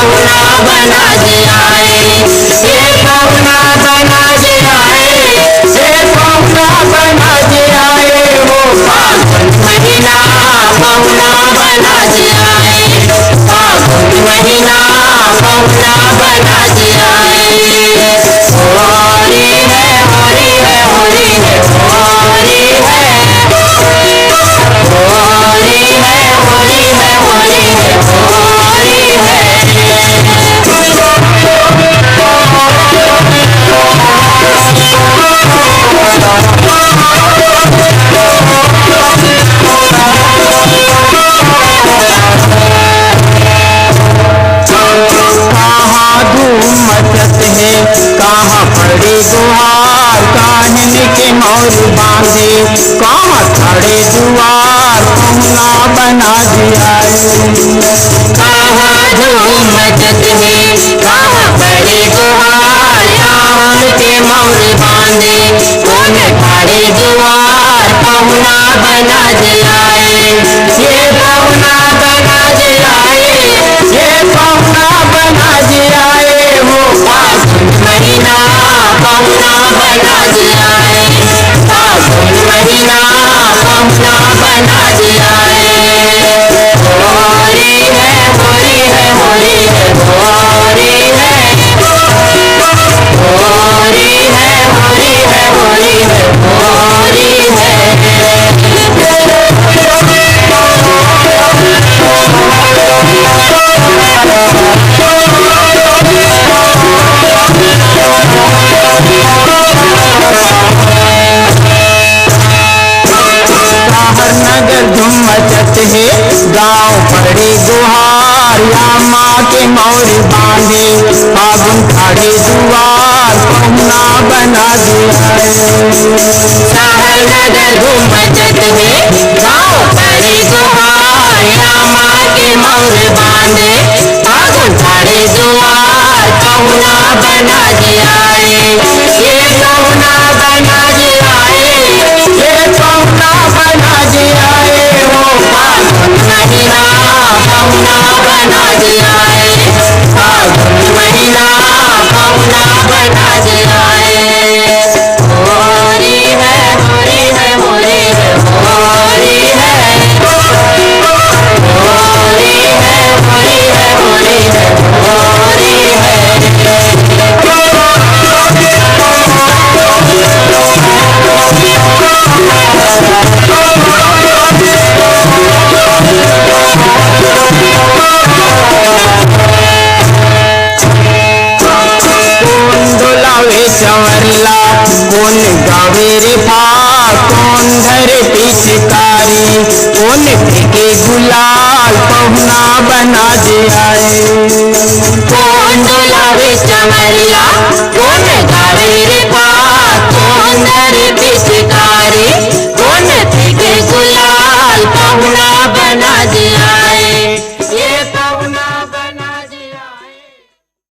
पहुना बना जियाए, ये पहुना बना जियाए, ये पहुना बना जियाए, वो फागुन महीना पहुना बना जियाए, फागुन महीना पहुना बना जियाए। होरी है होरी है होरी है होरी है, होरी है होरी है होरी है होरी है। कहाँ धूम मचत है, कहाँ पड़े दुआर, काहन के मोर बांधे, कहाँ खड़े दुआर, पहुना बना जियाए। कहाँ धूम मचत है, कहाँ पड़े दुआर, काहन के मोर बांधे, कौन खड़े दुआर, पहुना बना जियाए, ये पहुना बना जियाए, ये पहुना बना जियाए, वो फागुन महीना पहुना बना जियाए, फागुन महीना पहुना बना जियाए। होरी है होरी है होरी है होरी है, होरी है होरी है होरी है होरी है। नगर धूम मचत है, गाँव पड़े गुहार, या माँ के मोर बांधे, फागुन खड़े दुआर, पहुना बना जियाए। नगर धूम मचत है, गाँव पड़े गुहार, या माँ के मोर बांधे, फागुन खड़े दुआर, पहुना बना जियाए, ये पहुना बना जियाए, ये पहुना बना जियाए, वो फागुन महीना पहुना बना जियाए, फागुन महीना पहुना बना जियाए। होरी है होरी है होरी है होरी है, होरी है होरी है होरी है होरी है। कौन डोलावे चंवरला, कौन गावे रे फाग, कौन धरे पिचकारी, कौन फेंके गुलाल, पहुना बना जियाए। कौन डोलावे चंवरला, कौन गावे रे फाग, कौन धरे पिचकारी,